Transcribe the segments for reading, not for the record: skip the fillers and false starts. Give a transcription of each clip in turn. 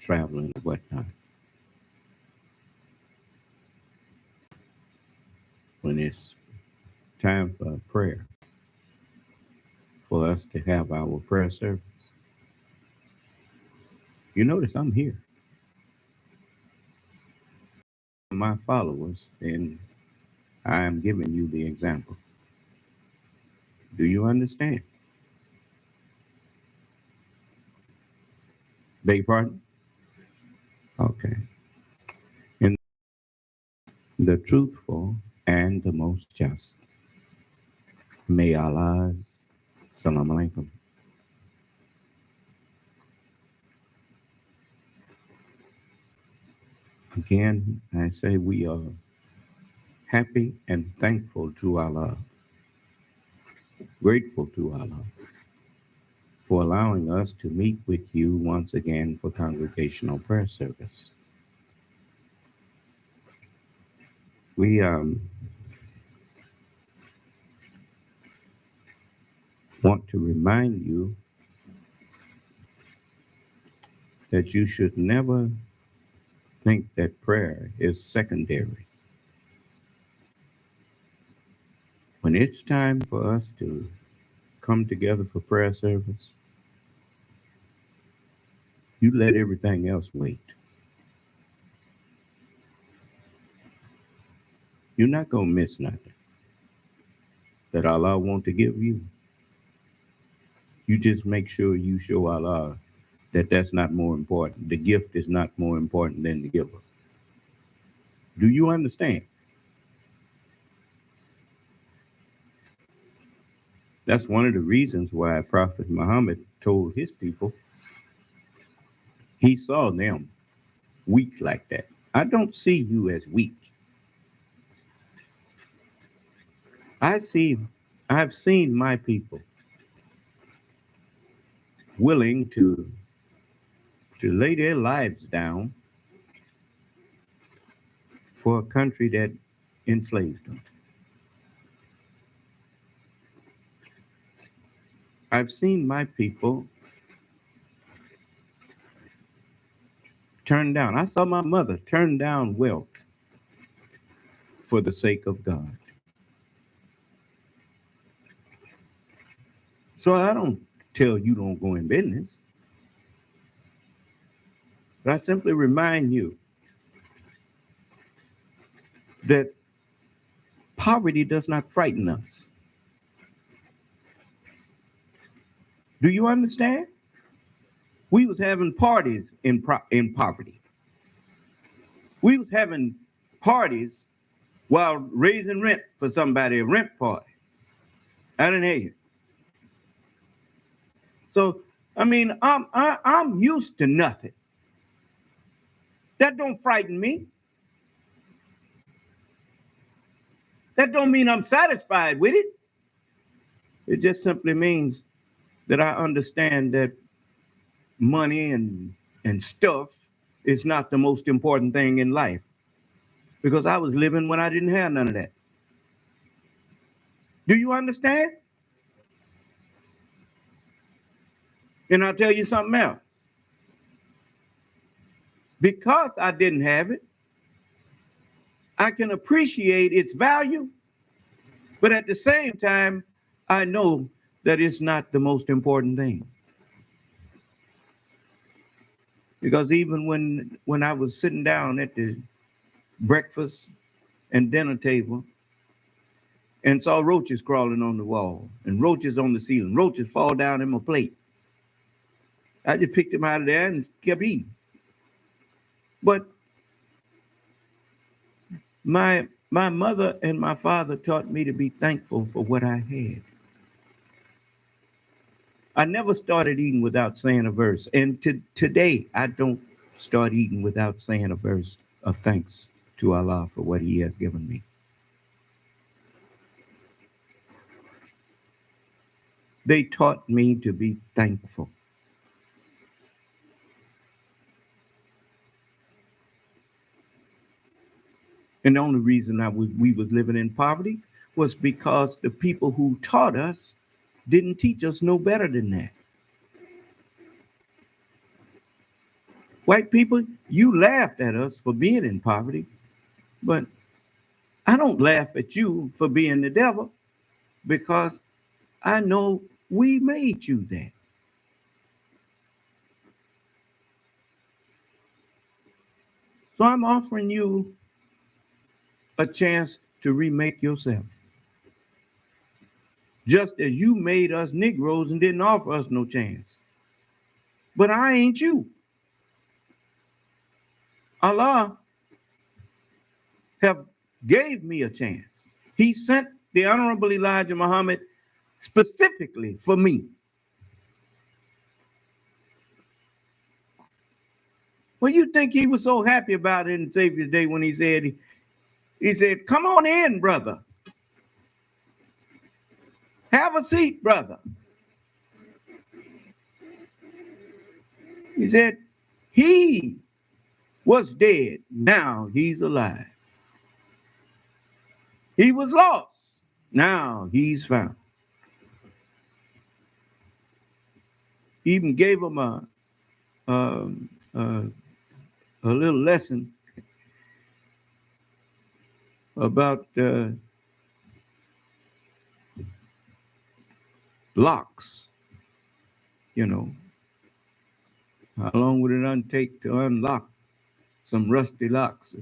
traveling and whatnot. When it's time for prayer, for us to have our prayer service, you notice I'm here. My followers, and I am giving you the example. Do you understand? Beg your pardon? Okay. And the truthful and the most just. May Allah's salam alaikum. Again, I say we are happy and thankful to Allah, grateful to Allah for allowing us to meet with you once again for congregational prayer service. We want to remind you that you should never think that prayer is secondary. When it's time for us to come together for prayer service, you let everything else wait. You're not going to miss nothing that Allah wants to give you. You just make sure you show Allah that that's not more important. The gift is not more important than the giver. Do you understand? That's one of the reasons why Prophet Muhammad told his people he saw them weak like that. I don't see you as weak. I've seen my people willing to lay their lives down for a country that enslaved them. I've seen my people turn down. I saw my mother turn down wealth for the sake of God. So I don't tell you don't go in business, but I simply remind you that poverty does not frighten us. Do you understand? We was having parties in poverty. We was having parties while raising rent for somebody, a rent party. I didn't hear you. So, I mean, I'm used to nothing. That don't frighten me. That don't mean I'm satisfied with it. It just simply means that I understand that money and stuff is not the most important thing in life. Because I was living when I didn't have none of that. Do you understand? And I'll tell you something else. Because I didn't have it, I can appreciate its value, but at the same time, I know that it's not the most important thing. Because even when I was sitting down at the breakfast and dinner table and saw roaches crawling on the wall and roaches on the ceiling, roaches fall down in my plate, I just picked them out of there and kept eating. But my mother and my father taught me to be thankful for what I had. I never started eating without saying a verse. And today, I don't start eating without saying a verse of thanks to Allah for what He has given me. They taught me to be thankful. And the only reason we was living in poverty was because the people who taught us didn't teach us no better than that. White people, you laughed at us for being in poverty, but I don't laugh at you for being the devil because I know we made you that. So I'm offering you a chance to remake yourself. Just as you made us Negroes and didn't offer us no chance. But I ain't you. Allah have gave me a chance. He sent the Honorable Elijah Muhammad specifically for me. Well, you think he was so happy about it in Savior's Day when he said, come on in, brother. Have a seat, brother. He said, he was dead. Now he's alive. He was lost. Now he's found. He even gave him a, a little lesson about locks. You know, how long would it take to unlock some rusty locks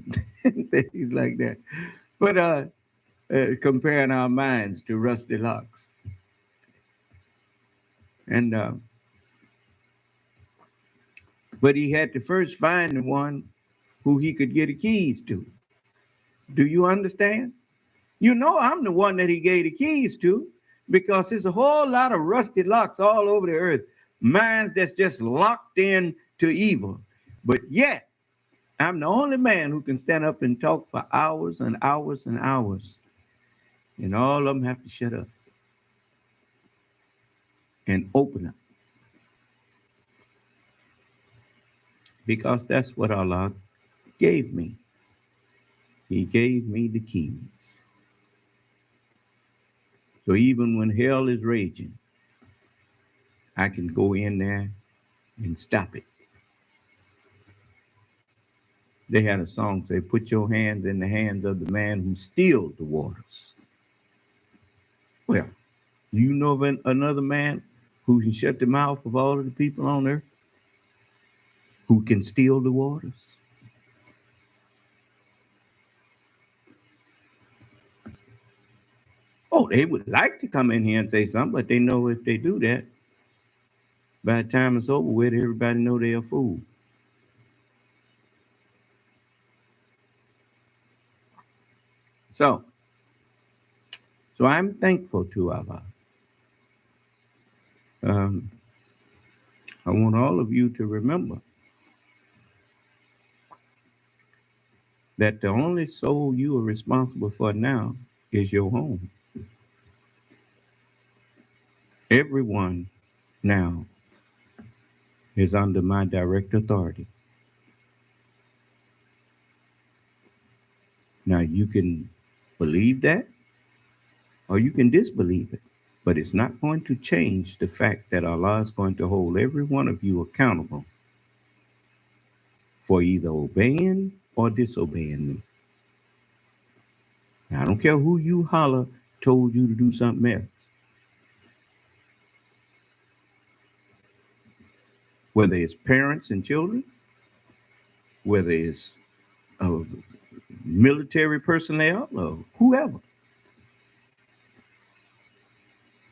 and things like that? But comparing our minds to rusty locks. And but he had to first find the one who he could get the keys to. Do you understand? You know I'm the one that he gave the keys to because there's a whole lot of rusty locks all over the earth. Minds that's just locked in to evil. But yet, I'm the only man who can stand up and talk for hours and hours and hours. And all of them have to shut up and open up. Because that's what Allah gave me. He gave me the keys. So even when hell is raging, I can go in there and stop it. They had a song say, put your hands in the hands of the man who stilled the waters. Well, you know of another man who can shut the mouth of all of the people on earth? Who can still the waters? Oh, they would like to come in here and say something, but they know if they do that, by the time it's over with, everybody know they're a fool. So I'm thankful to Allah. I want all of you to remember that the only soul you are responsible for now is your home. Everyone now is under my direct authority. Now you can believe that or you can disbelieve it, but it's not going to change the fact that Allah is going to hold every one of you accountable for either obeying or disobeying me. Now, I don't care who you holler told you to do something else. Whether it's parents and children, whether it's military personnel or whoever.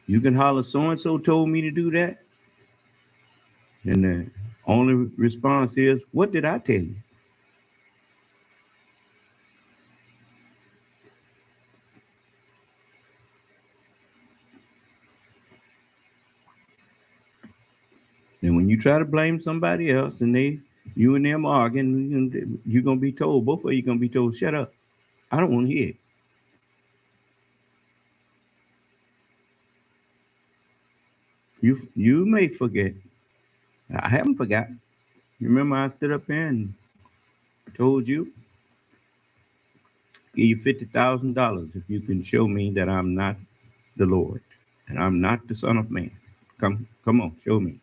You can holler, so-and-so told me to do that. And the only response is, what did I tell you? And when you try to blame somebody else and you and them arguing, you're going to be told, both of you going to be told, shut up. I don't want to hear it. You may forget. I haven't forgotten. Remember I stood up here and told you, give you $50,000 if you can show me that I'm not the Lord and I'm not the Son of Man. Come on, show me.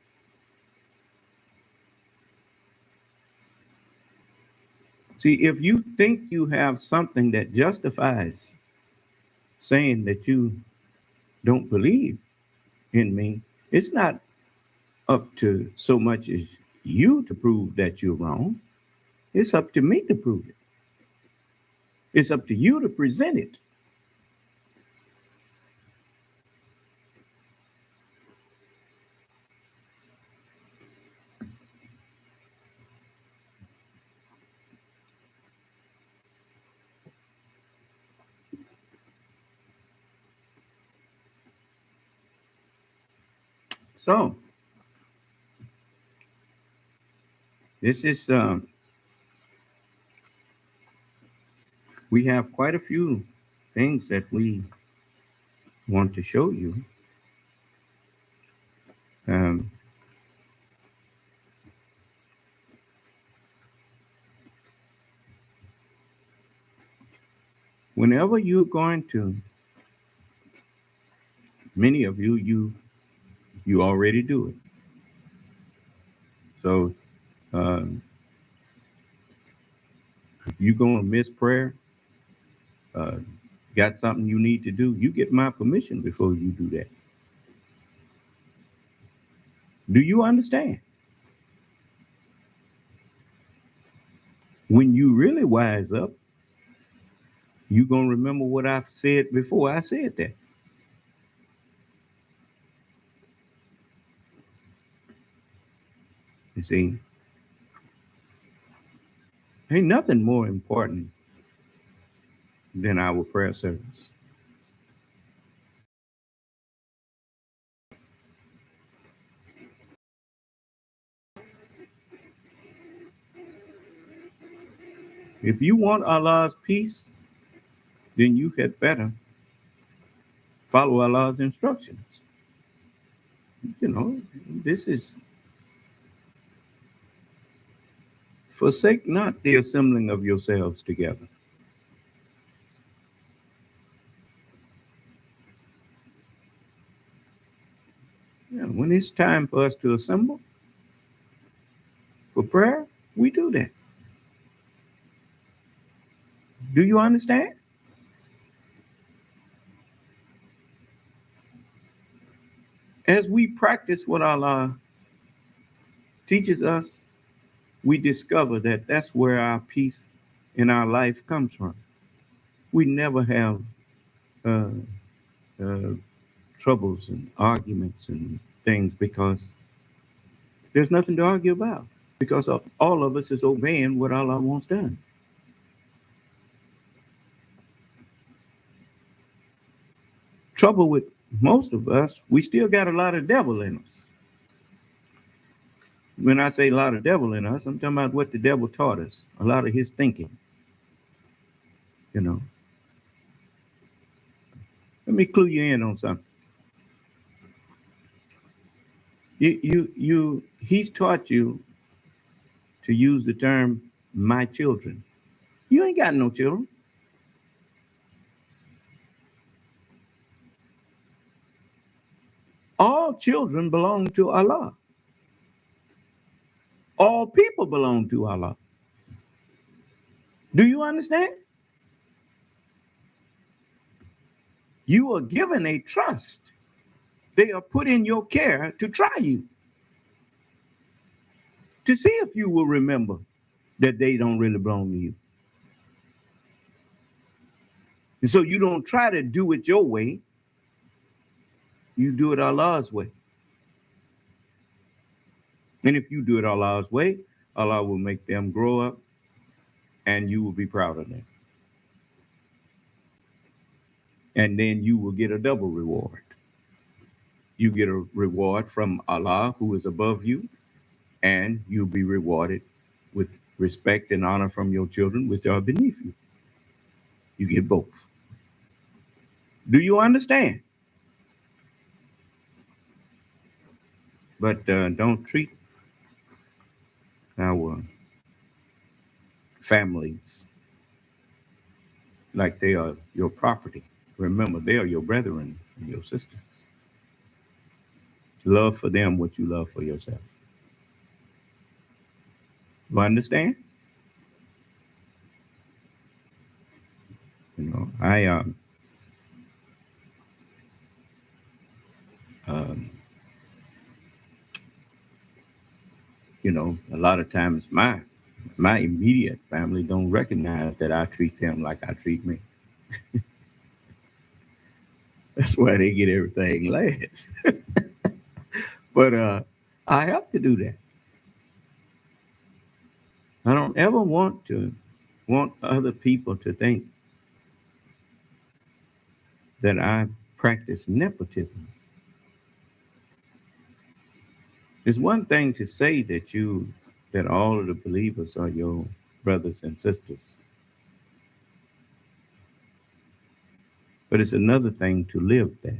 See, if you think you have something that justifies saying that you don't believe in me, it's not up to so much as you to prove that you're wrong. It's up to me to prove it. It's up to you to present it. So this is we have quite a few things that we want to show you. Um, Whenever you're going to, many of you already do it. So um, if you're gonna miss prayer, uh, got something you need to do, you get my permission before you do that. Do you understand? When you really wise up, you're gonna remember what I said before I said that. You see, ain't nothing more important than our prayer service. If you want Allah's peace, then you had better follow Allah's instructions. You know, this is forsake not the assembling of yourselves together. Yeah, when it's time for us to assemble for prayer, we do that. Do you understand? As we practice what Allah teaches us, we discover that that's where our peace in our life comes from. We never have uh, uh, troubles and arguments and things because there's nothing to argue about because all of us is obeying what Allah wants done. Trouble with most of us, we still got a lot of devil in us. When I say a lot of devil in us, I'm talking about what the devil taught us, a lot of his thinking, you know. Let me clue you in on something. He's taught you to use the term my children. You ain't got no children. All children belong to Allah. All people belong to Allah. Do you understand? You are given a trust. They are put in your care to try you, to see if you will remember that they don't really belong to you. And so you don't try to do it your way, you do it Allah's way. And if you do it Allah's way, Allah will make them grow up and you will be proud of them. And then you will get a double reward. You get a reward from Allah, who is above you, and you'll be rewarded with respect and honor from your children, which are beneath you. You get both. Do you understand? But don't treat our families like they are your property. Remember, they are your brethren and your sisters. Love for them what you love for yourself. You understand? I um, a lot of times my immediate family don't recognize that I treat them like I treat me. That's why they get everything last. But I have to do that. I don't ever want other people to think that I practice nepotism. It's one thing to say that all of the believers are your brothers and sisters, but it's another thing to live that.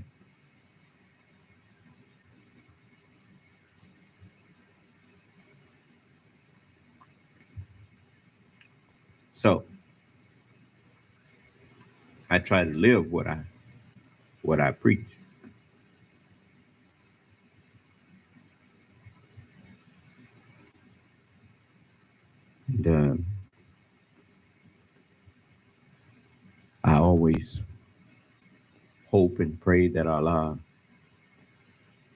So I try to live what I preach. And I always hope and pray that Allah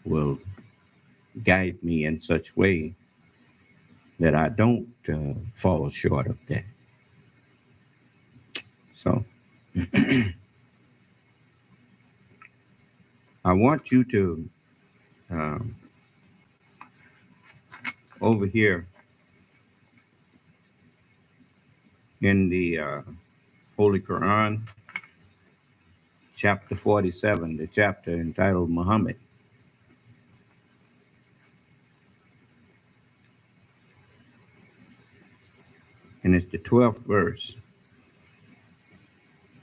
will guide me in such way that I don't fall short of that. So I want you to um, over here in the Holy Quran, chapter 47, the chapter entitled Muhammad, and it's the 12th verse,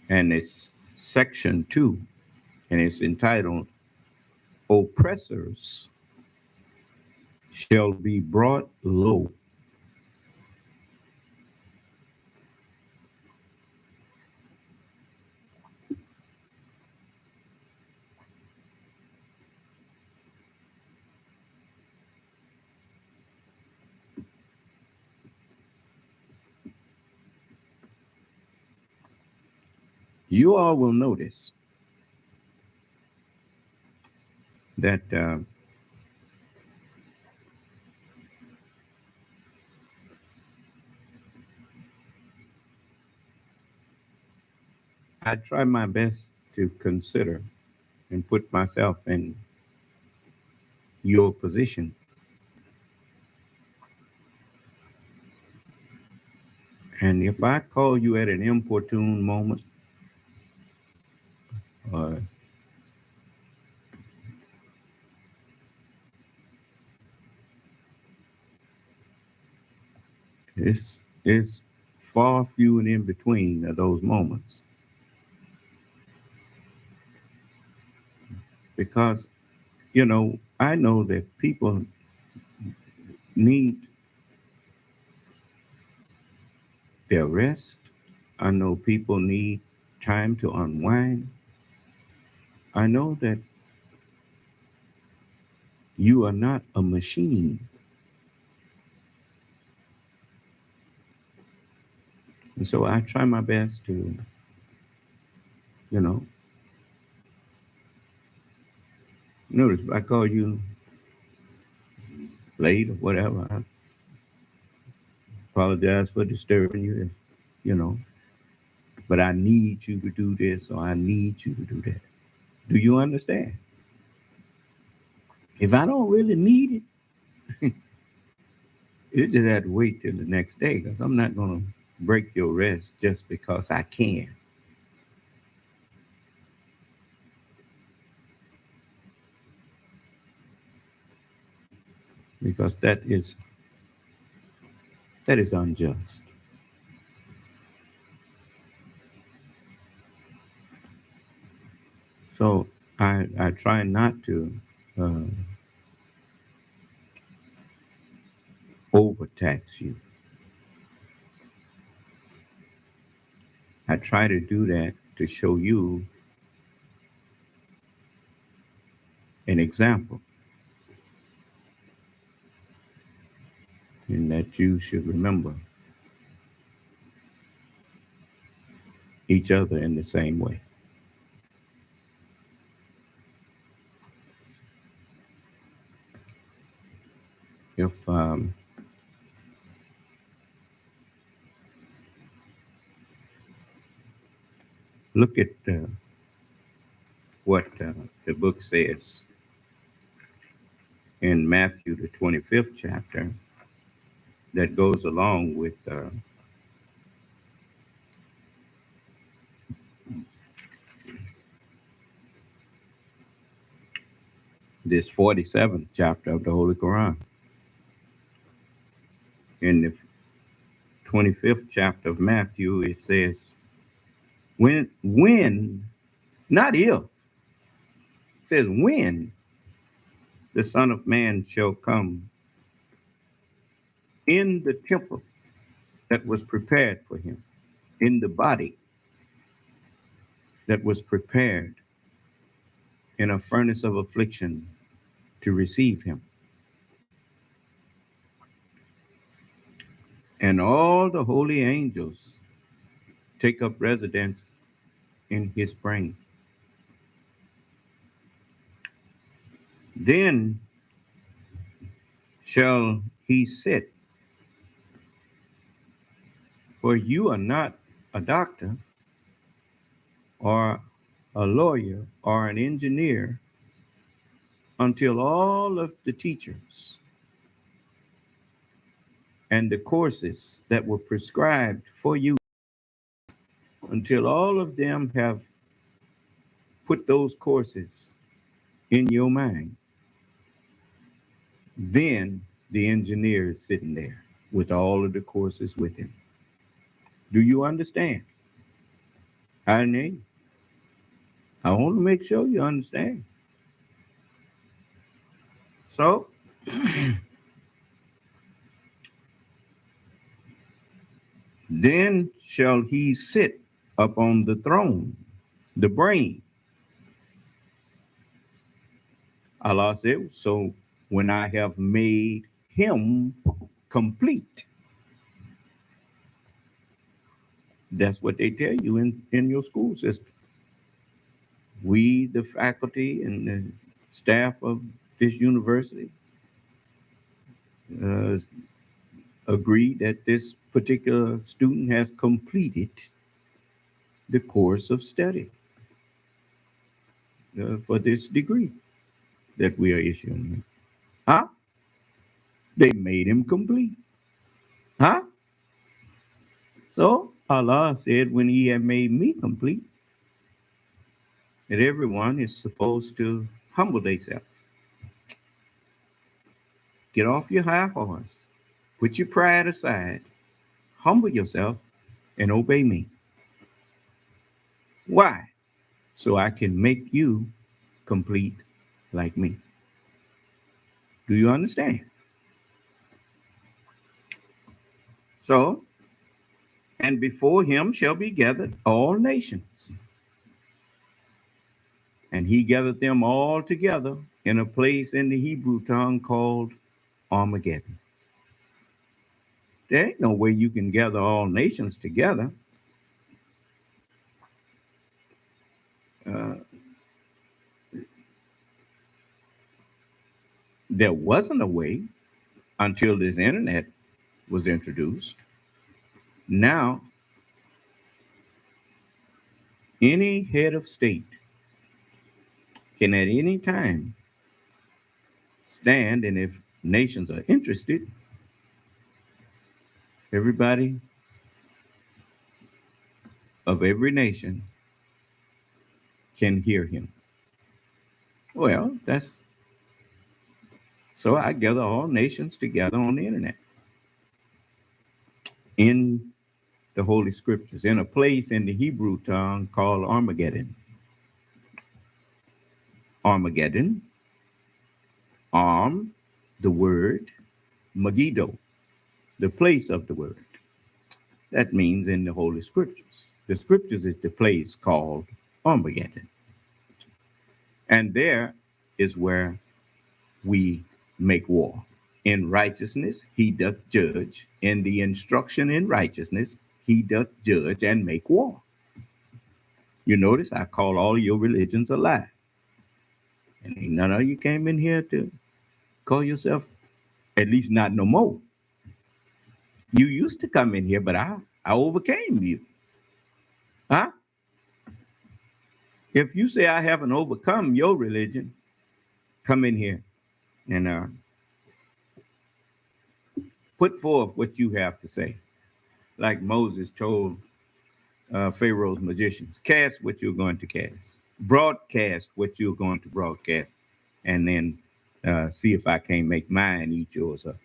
and it's section 2, and it's entitled Oppressors Shall Be Brought Low. You all will notice that I try my best to consider and put myself in your position. And if I call you at an importune moment, uh, it's far few and in between of those moments because I know that people need their rest. I know people need time to unwind. I know that you are not a machine, and so I try my best to, you know, notice if I call you late or whatever. I apologize for disturbing you, you know, but I need you to do this or I need you to do that. Do you understand? If I don't really need it, you just have to wait till the next day because I'm not going to break your rest just because I can. Because that is unjust. So I try not to uh, overtax you. I try to do that to show you an example and that you should remember each other in the same way. If look at what the book says in Matthew, the 25th chapter, that goes along with this 47th chapter of the Holy Quran. In the 25th chapter of Matthew, it says, when, not if, it says when the Son of Man shall come in the temple that was prepared for him, in the body that was prepared in a furnace of affliction to receive him. And all the holy angels take up residence in his brain. Then shall he sit, for you are not a doctor or a lawyer or an engineer until all of the teachers and the courses that were prescribed for you, until all of them have put those courses in your mind. Then the engineer is sitting there with all of the courses with him. Do you understand? I need. I want to make sure you understand. So, then shall he sit upon the throne, the brain. Allah said, so when I have made him complete. That's what they tell you in your school system. We, the faculty and the staff of this university, agree that this particular student has completed the course of study for this degree that we are issuing. Huh? They made him complete. Huh? So Allah said, when he had made me complete, that everyone is supposed to humble themselves. Get off your high horse. Put your pride aside. Humble yourself and obey me. Why? So I can make you complete like me. Do you understand? So, and before him shall be gathered all nations. And he gathered them all together in a place in the Hebrew tongue called Armageddon. There ain't no way you can gather all nations together. There wasn't a way until this internet was introduced. Now, any head of state can at any time stand, and if nations are interested, everybody of every nation can hear him. Well, that's so I gather all nations together on the internet in the Holy Scriptures, in a place in the Hebrew tongue called Armageddon. Armageddon, arm, the word, Megiddo, the place of the word. That means in the Holy Scriptures. The Scriptures is the place called Armageddon. And there is where we make war. In righteousness, he doth judge. In the instruction in righteousness, he doth judge and make war. You notice I call all your religions a lie. And ain't none of you came in here to call yourself, at least not no more. You used to come in here, but I overcame you. Huh? If you say I haven't overcome your religion, come in here and put forth what you have to say. Like Moses told Pharaoh's magicians, cast what you're going to cast, broadcast what you're going to broadcast, and then see if I can't make mine eat yours up.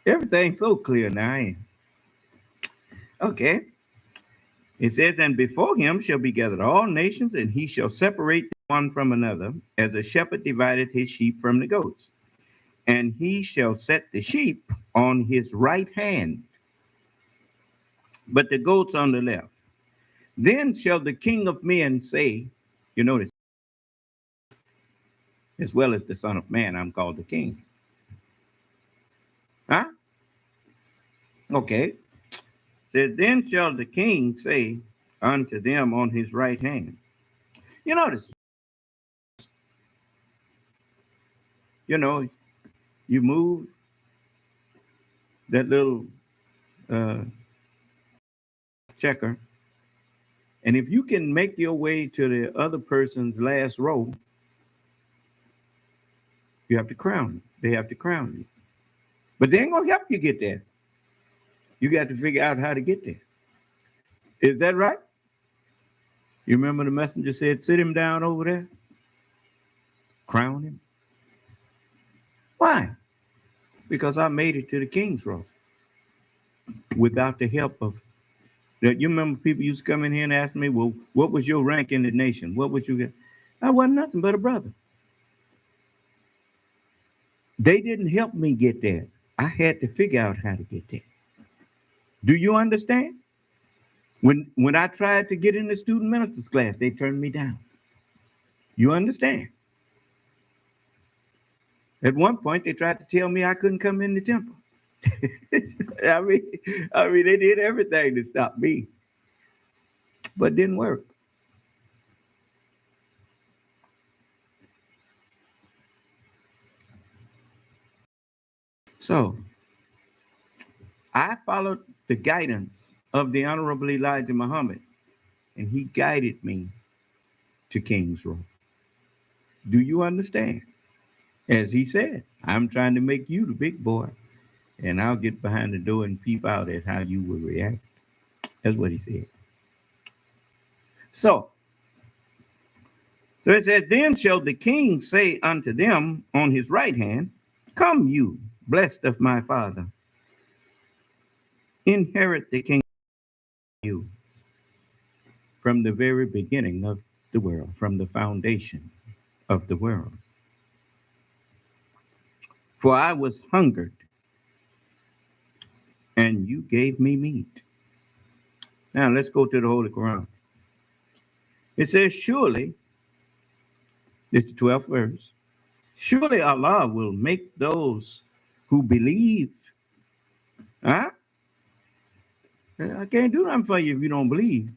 Everything's so clear now. Ain't it? Okay. It says, and before him shall be gathered all nations, and he shall separate one from another, as a shepherd divideth his sheep from the goats. And he shall set the sheep on his right hand, but the goats on the left. Then shall the King of men say, you notice, as well as the Son of Man, I'm called the King. Huh? Okay. Says, then shall the King say unto them on his right hand. You notice, you know, you move that little uh, checker, and if you can make your way to the other person's last row, you have to crown them. They have to crown you. But they ain't gonna help you get there. You got to figure out how to get there. Is that right? You remember the messenger said, sit him down over there, crown him. Why? Because I made it to the king's row without the help of that. You remember people used to come in here and ask me, well, what was your rank in the nation? What would you get? I wasn't nothing but a brother. They didn't help me get there. I had to figure out how to get there. Do you understand? When I tried to get in the student ministers class, they turned me down. You understand? At one point, they tried to tell me I couldn't come in the temple. I mean, they did everything to stop me, but it didn't work. So I followed the guidance of the Honorable Elijah Muhammad, and he guided me to King's Row. Do you understand? As he said, I'm trying to make you the big boy, and I'll get behind the door and peep out at how you will react. That's what he said. So it said, then shall the king say unto them on his right hand, come you, blessed of my father, inherit the kingdom you from the very beginning of the world, from the foundation of the world. For I was hungered, and you gave me meat. Now let's go to the Holy Quran. It says, surely, this is the 12th verse, surely Allah will make those who believe. Huh? I can't do nothing for you if you don't believe.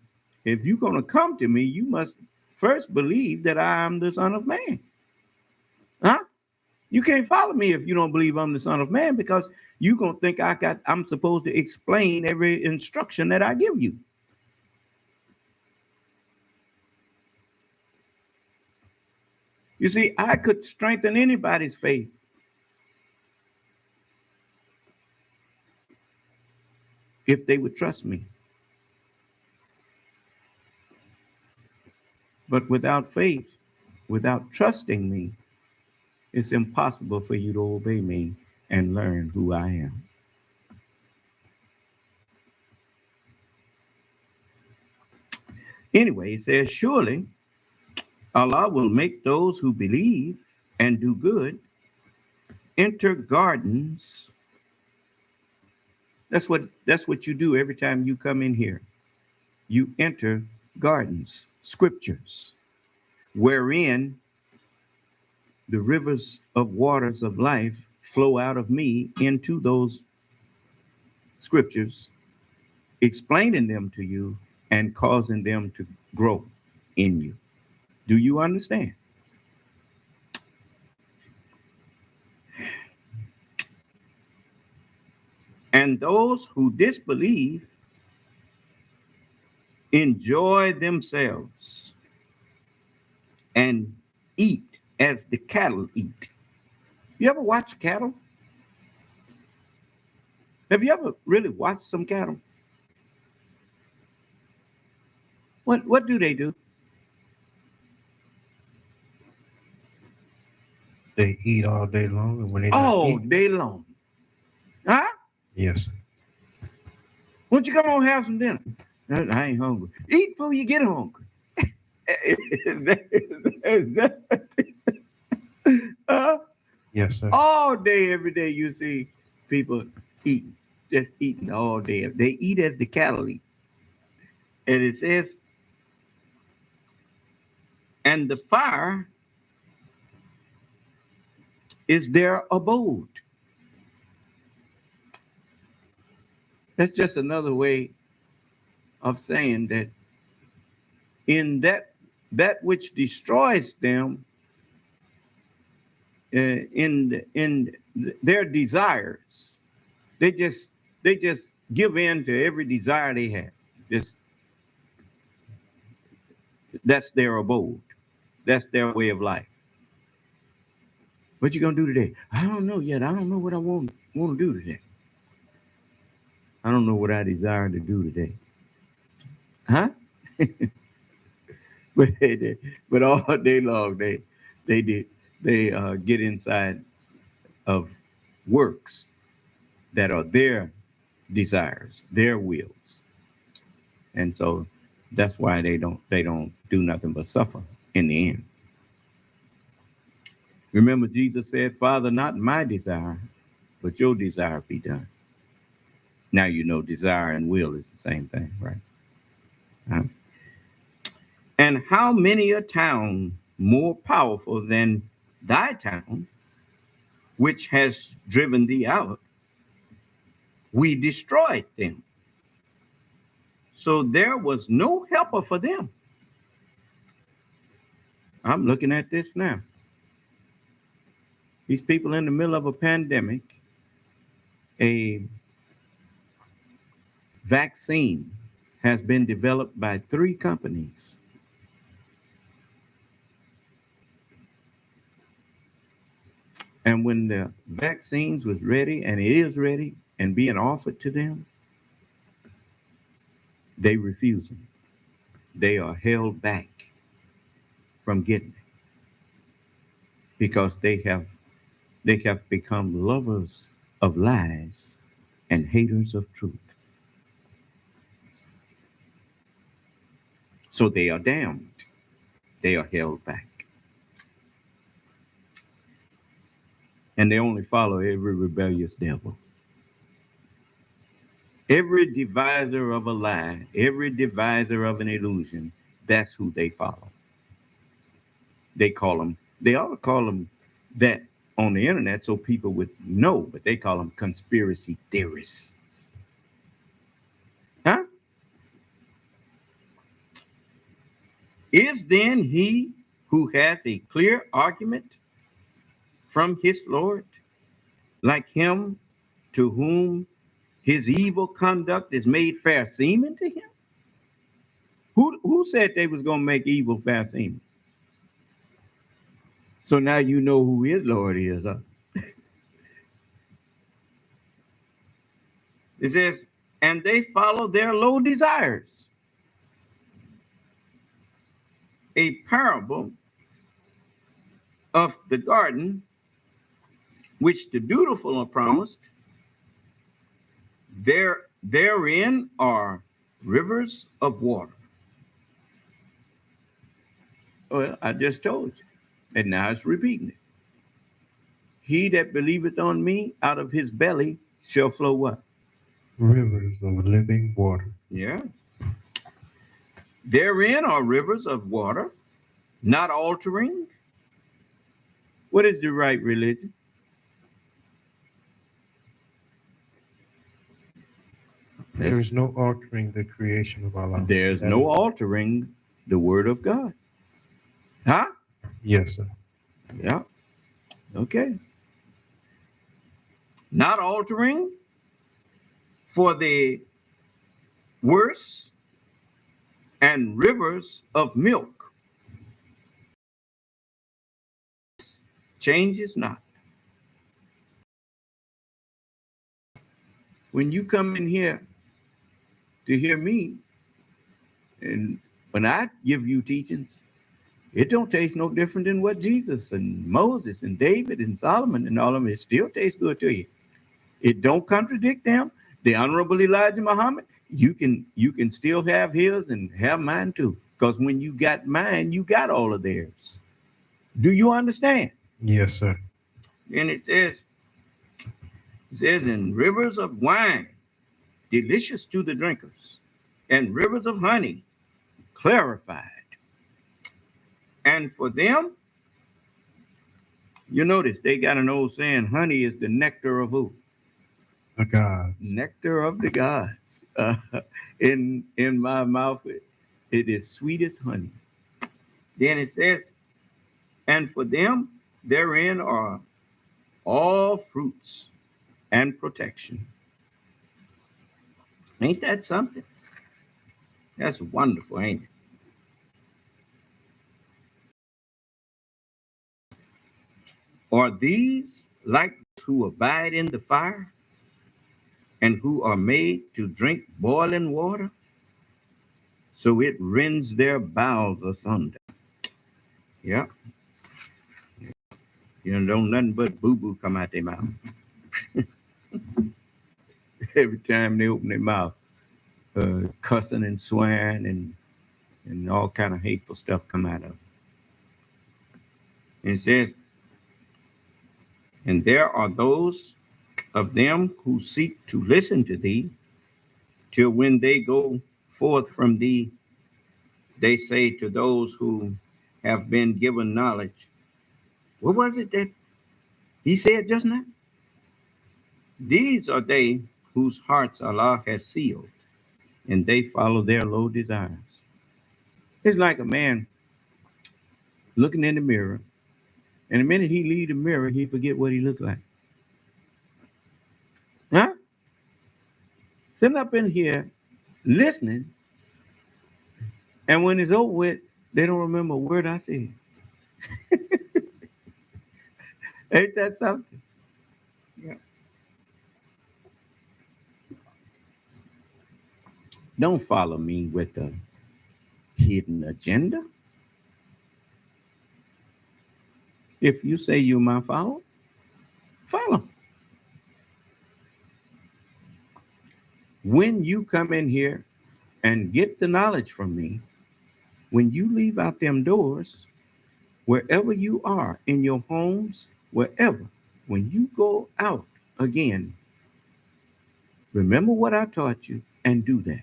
If you're going to come to me, you must first believe that I am the Son of Man. Huh? You can't follow me if you don't believe I'm the Son of Man, because you're going to think I'm supposed to explain every instruction that I give you. You see, I could strengthen anybody's faith if they would trust me. But without faith, without trusting me, it's impossible for you to obey me and learn who I am. Anyway, it says, surely Allah will make those who believe and do good enter gardens. That's what you do every time you come in here. You enter gardens, scriptures, wherein the rivers of waters of life flow out of me into those scriptures, explaining them to you and causing them to grow in you. Do you understand? And those who disbelieve enjoy themselves and eat as the cattle eat. You ever watch cattle? Have you ever really watched some cattle? What do they do? They eat all day long, and when they not All eat, day long. Huh? yes, Won't you come on have some dinner? I ain't hungry. Eat before you get hungry. Is that uh, yes, sir. all day, every day you see people eating, just eating all day. They eat as the cattle eat. And it says, and the fire is their abode. That's just another way of saying that in that which destroys them, in their desires, they just give in to every desire they have. Just that's their abode. That's their way of life. What you gonna do today? I don't know yet. I don't know what I want to do today. I don't know what I desire to do today. Huh? but but all day long they did they get inside of works that are their desires, their wills, and so that's why they don't do nothing but suffer in the end. Remember, Jesus said, "Father, not my desire, but your desire be done." Now you know desire and will is the same thing, right? Huh? And how many a town more powerful than thy town, which has driven thee out, we destroyed them. So there was no helper for them. I'm looking at this now. These people in the middle of a pandemic, a vaccine has been developed by 3 companies. And when the vaccines was ready and it is ready and being offered to them, they refuse them. They are held back from getting it because they have become lovers of lies and haters of truth. So they are damned. They are held back. And they only follow every rebellious devil. Every deviser of a lie, every deviser of an illusion, that's who they follow. They ought to call them that on the internet so people would know, but they call them conspiracy theorists. Huh? Is then he who has a clear argument from his Lord like him to whom his evil conduct is made fair seeming to him? Who said they was gonna make evil fair seeming? So now you know who his Lord is, huh? It says, and they follow their low desires. A parable of the garden which the dutiful are promised, therein are rivers of water. Well, I just told you, and now it's repeating it. He that believeth on me, out of his belly shall flow what? Rivers of living water. Yeah. Therein are rivers of water, not altering, What is the right religion? There is no altering the creation of Allah. There's no altering the word of God. Huh? Yes, sir. Yeah. Okay. Not altering for the worse and rivers of milk changes not. When you come in here to hear me, and when I give you teachings, it don't taste no different than what Jesus and Moses and David and Solomon and all of them. It still tastes good to you. It don't contradict them. The Honorable Elijah Muhammad, you can still have his and have mine too. Because when you got mine, you got all of theirs. Do you understand? Yes, sir. And it says in rivers of wine, delicious to the drinkers, and rivers of honey, clarified. And for them, you notice they got an old saying, honey is the nectar of who? The gods. Nectar of the gods. In my mouth, it is sweet as honey. Then it says, and for them, therein are all fruits and protection. Ain't that something? That's wonderful, ain't it? Are these like those who abide in the fire and who are made to drink boiling water? So it rends their bowels asunder. Yeah. You know, don't nothing but boo-boo come out their mouth. Every time they open their mouth, cussing and swearing and all kind of hateful stuff come out of it. And it says, and there are those of them who seek to listen to thee, till when they go forth from thee, they say to those who have been given knowledge, what was it that he said just now? These are they whose hearts Allah has sealed, and they follow their low desires. It's like a man looking in the mirror, and the minute he leave the mirror, he forget what he looked like. Huh? Sitting up in here listening, and when it's over with, they don't remember a word I said. Ain't that something? Yeah. Don't follow me with a hidden agenda. If you say you're my follower, follow. When you come in here and get the knowledge from me, when you leave out them doors, wherever you are, in your homes, wherever, when you go out again, remember what I taught you and do that.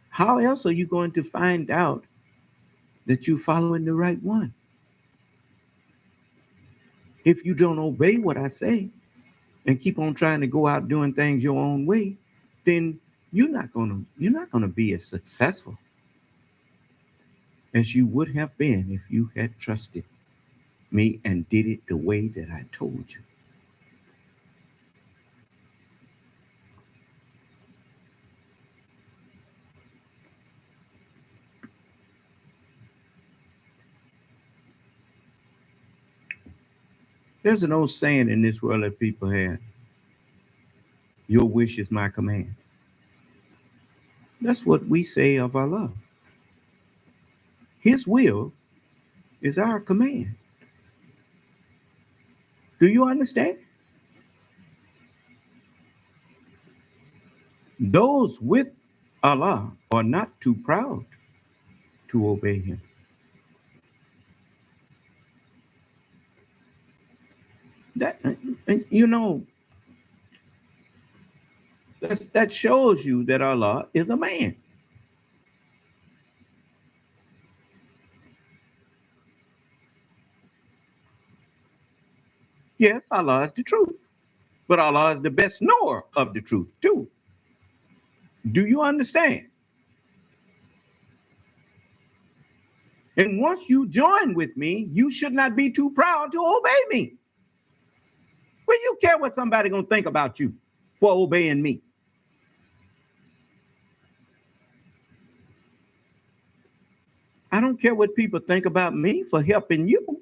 How else are you going to find out that you're following the right one? If you don't obey what I say and keep on trying to go out doing things your own way, then you're not gonna be as successful as you would have been if you had trusted me and did it the way that I told you. There's an old saying in this world that people have, your wish is my command. That's what we say of our love. His will is our command. Do you understand? Those with Allah are not too proud to obey him. That you know, that shows you that Allah is a man. Yes, Allah is the truth, but Allah is the best knower of the truth too. Do you understand? And once you join with me, you should not be too proud to obey me. Well, you care what somebody gonna think about you for obeying me. I don't care what people think about me for helping you.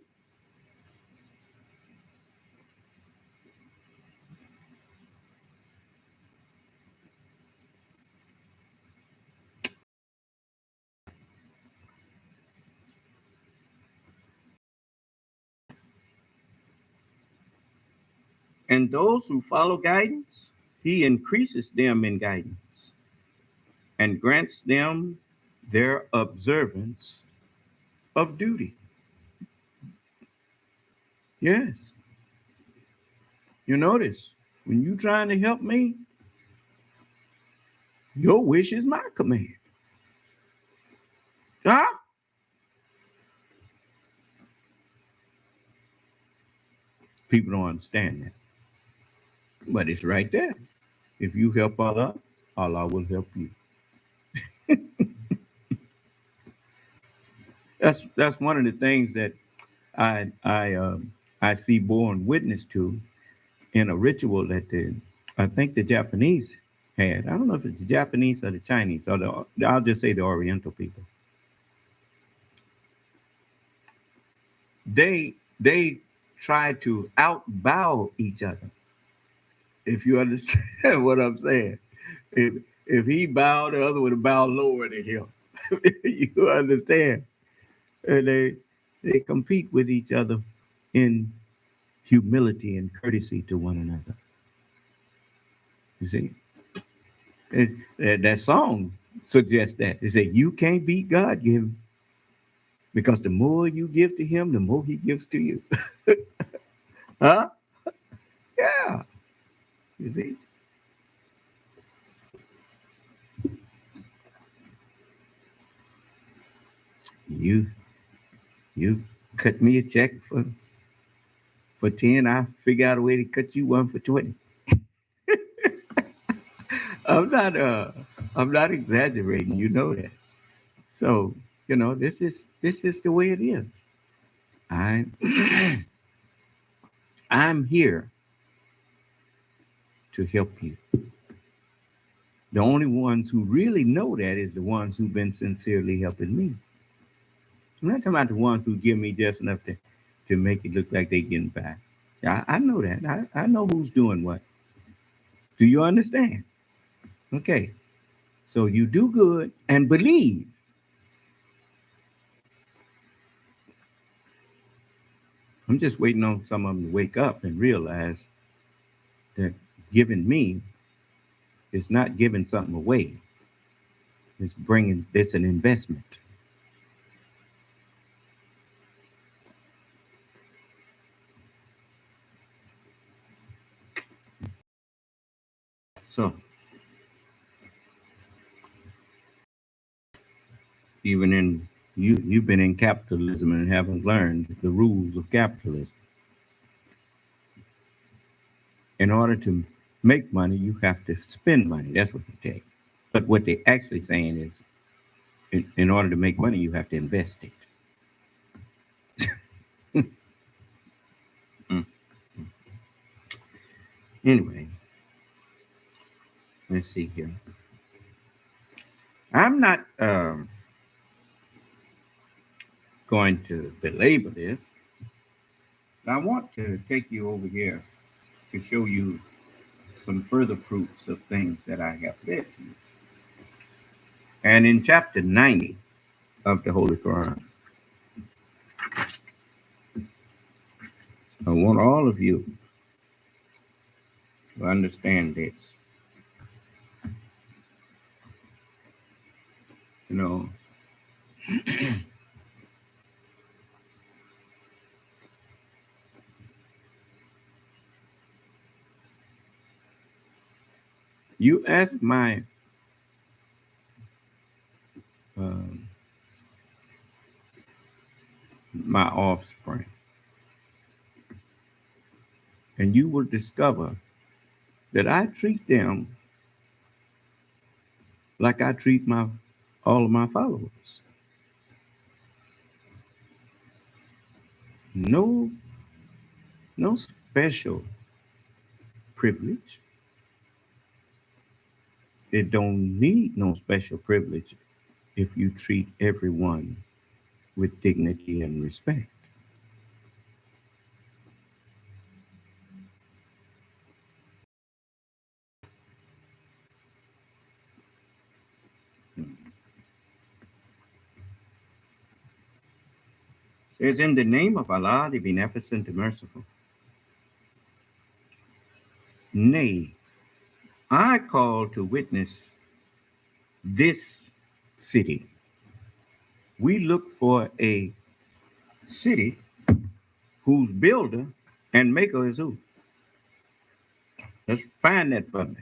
And those who follow guidance, he increases them in guidance and grants them their observance of duty. Yes. You notice, when you trying to help me, your wish is my command. Huh? People don't understand that. But it's right there. If you help Allah, Allah will help you. That's one of the things that I see borne witness to in a ritual that I think the Japanese had. I don't know if it's the Japanese or the Chinese or I'll just say the Oriental people. They try to outbow each other. If you understand what I'm saying, if he bowed, the other would bow lower than him. You understand? And they compete with each other in humility and courtesy to one another. You see, that song suggests that. It said, "You can't beat God given because the more you give to Him, the more He gives to you." Huh? Yeah. You see, you you cut me a check for 10, I figure out a way to cut you one for 20. I'm not I'm not exaggerating, you know that. So, this is the way it is. I I'm here to help you. The only ones who really know that is the ones who've been sincerely helping me. I'm not talking about the ones who give me just enough to make it look like they getting back. I know that. I know who's doing what. Do you understand? Okay. So you do good and believe. I'm just waiting on some of them to wake up and realize that giving me is not giving something away. It's an investment. So even in you've been in capitalism and haven't learned the rules of capitalism. In order to make money, you have to spend money. That's what they take. But what they're actually saying is, in order to make money, you have to invest it. Mm. Anyway, let's see here. I'm not going to belabor this. I want to take you over here to show you some further proofs of things that I have said to you. And in chapter 90 of the Holy Quran, I want all of you to understand this. You know, you ask um, my offspring, And you will discover that I treat them like I treat all of my followers. No, no special privilege. It don't need no special privilege if you treat everyone with dignity and respect. It says, in the name of Allah, the Beneficent and Merciful. Nay, I call to witness this city. We look for a city whose builder and maker is who? Let's find that for me.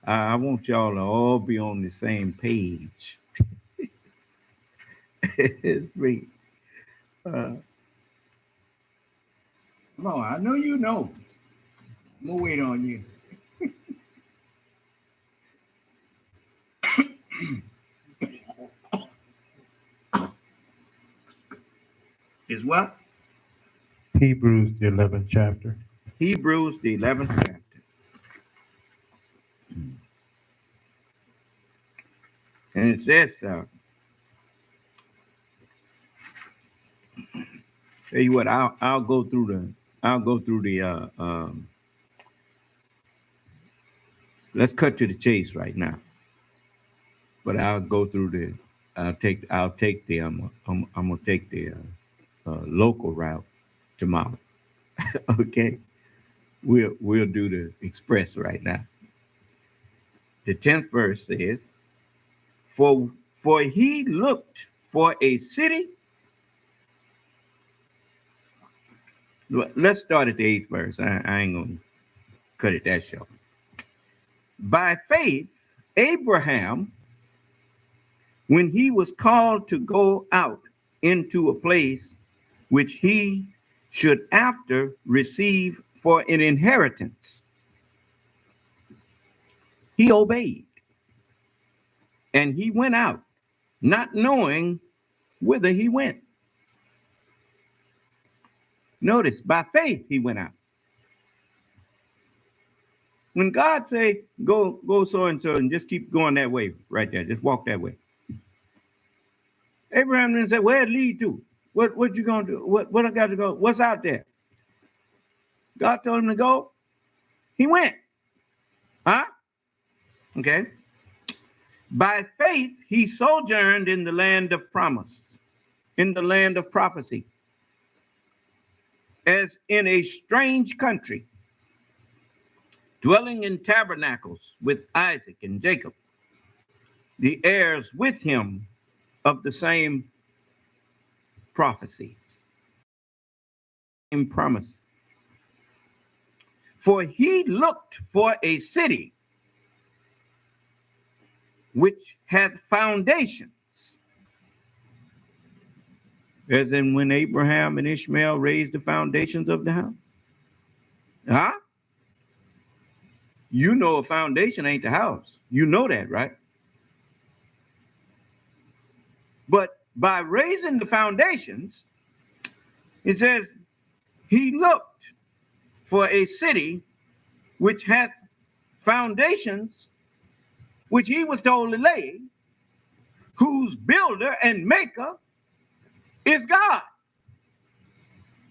I want y'all to all be on the same page. It's me. Uh, Come on, I know you know. I'm gonna wait on you. Is what? Hebrews, the 11th chapter. Hebrews, the 11th chapter. And it says, tell you what, I'll go through the let's cut to the chase right now. But I'll go through the I'll take the I'm gonna take the local route tomorrow. Okay, we'll do the express right now. The 10th verse says, For for he looked for a city. Let's start at the 8th verse. I ain't gonna cut it that short. By faith, Abraham, when he was called to go out into a place which he should after receive for an inheritance, he obeyed, and he went out, not knowing whither he went. Notice, by faith he went out. When God say, go so and so, and just keep going that way right there, just walk that way. Abraham then said, where it lead to? What you gonna do? What I got to go? What's out there? God told him to go. He went. Huh? Okay. By faith, he sojourned in the land of promise, in the land of prophecy, as in a strange country, dwelling in tabernacles with Isaac and Jacob, the heirs with him of the same prophecies, same promise. For he looked for a city which had foundations, as in when Abraham and Ishmael raised the foundations of the house. Huh? You know a foundation ain't the house. You know that, right? But by raising the foundations, it says he looked for a city which had foundations, which he was told to lay, whose builder and maker is God.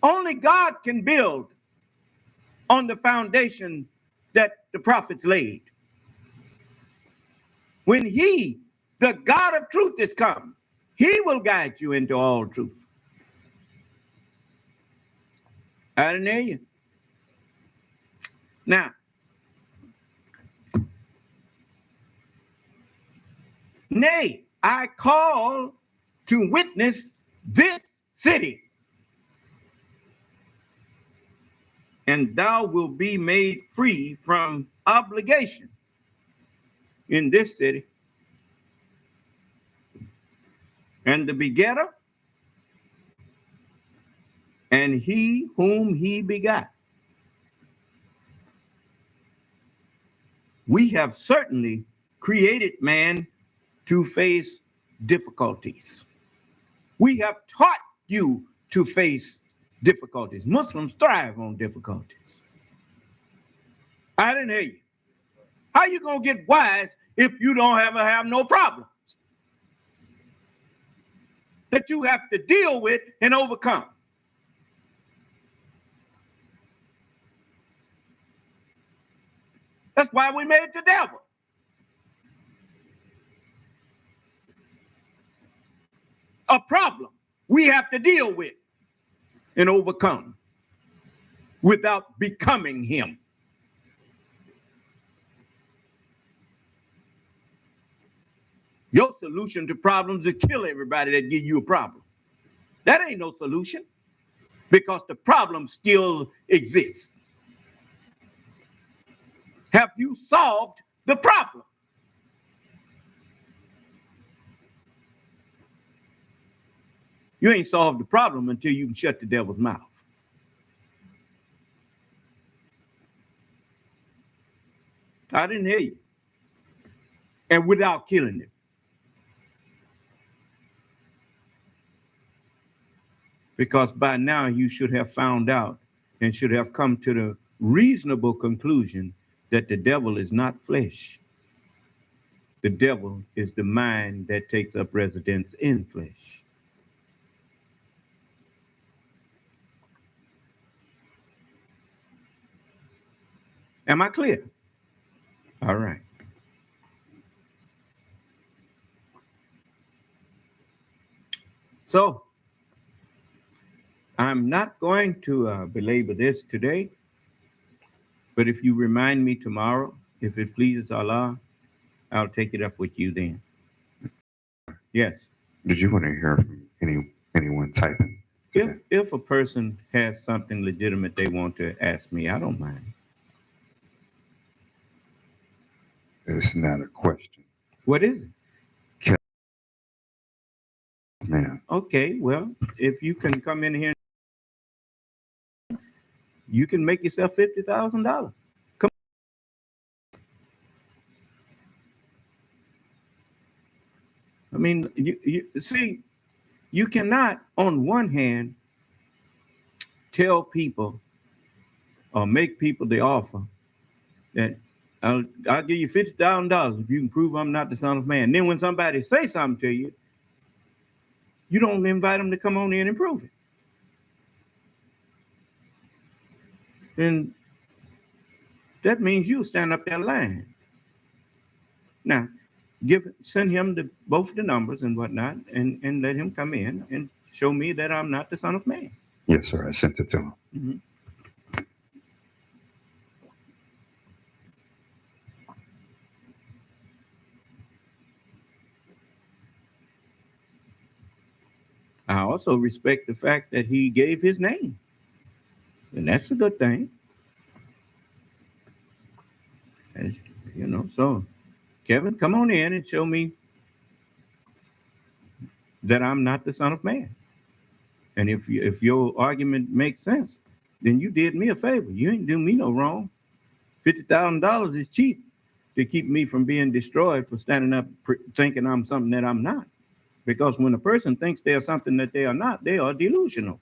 Only God can build on the foundation that the prophets laid. When he, the God of truth, is come, he will guide you into all truth. I didn't hear you. Now, nay, I call to witness this city, and thou wilt be made free from obligation in this city. And the begetter, and he whom he begot. we have certainly created man to face difficulties. We have taught you to face difficulties. Muslims thrive on difficulties. I didn't hear you. How you gonna get wise if you don't ever have no problems that you have to deal with and overcome? That's why we made the devil. A problem we have to deal with and overcome without becoming him. Your solution to problems is kill everybody that give you a problem. That ain't no solution, because the problem still exists. Have you solved the problem? You ain't solved the problem until you can shut the devil's mouth. I didn't hear you. And without killing him. Because by now you should have found out and should have come to the reasonable conclusion that the devil is not flesh. The devil is the mind that takes up residence in flesh. Am I clear? All right. So, I'm not going to belabor this today, but if you remind me tomorrow, if it pleases Allah, I'll take it up with you then. Yes. Did you want to hear from anyone typing? If a person has something legitimate they want to ask me, I don't mind. It's not a question. What is it? Man. Okay, well, if you can come in here, you can make yourself $50,000. Come. I mean, you see, you cannot, on one hand, tell people or make people the offer that I'll give you $50,000 if you can prove I'm not the Son of Man. Then when somebody say something to you, you don't invite them to come on in and prove it. And that means you stand up there lying. Now, send him both the numbers and whatnot, and let him come in and show me that I'm not the Son of Man. Yes, sir. I sent it to him. Mm-hmm. I also respect the fact that he gave his name, and that's a good thing. As, so Kevin, come on in and show me that I'm not the Son of Man. And if your argument makes sense, then you did me a favor. You ain't do me no wrong. $50,000 is cheap to keep me from being destroyed for standing up thinking I'm something that I'm not. Because when a person thinks they're something that they are not, they are delusional.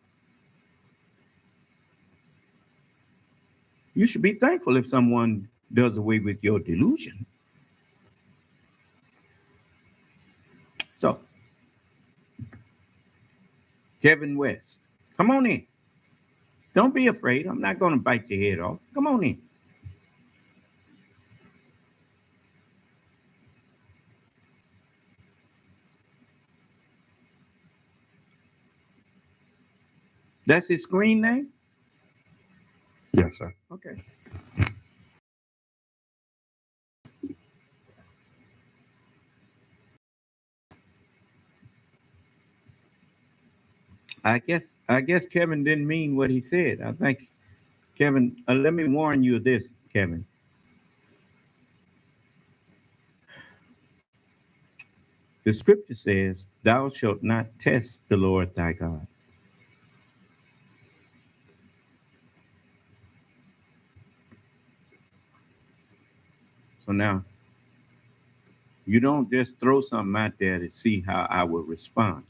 You should be thankful if someone does away with your delusion. So, Kevin West, come on in. Don't be afraid. I'm not going to bite your head off. Come on in. That's his screen name? Yes, sir. Okay. I guess Kevin didn't mean what he said. I think Kevin, let me warn you of this, Kevin. The scripture says, "Thou shalt not test the Lord thy God." So now, you don't just throw something out there to see how I will respond.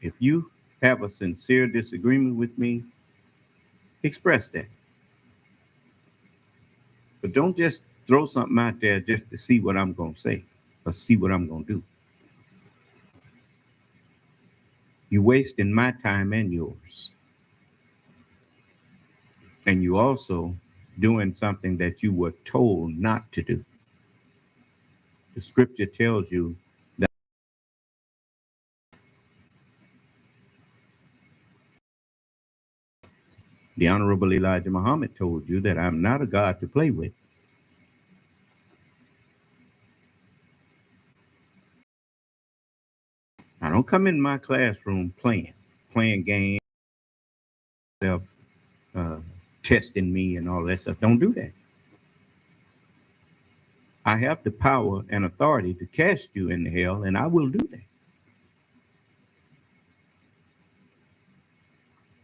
If you have a sincere disagreement with me, express that. But don't just throw something out there just to see what I'm going to say or see what I'm going to do. You're wasting my time and yours. And you also doing something that you were told not to do. The scripture tells you that the Honorable Elijah Muhammad told you that I'm not a God to play with. I don't come in my classroom playing games, self uh, testing me and all that stuff. Don't do that. I have the power and authority to cast you into hell, and I will do that.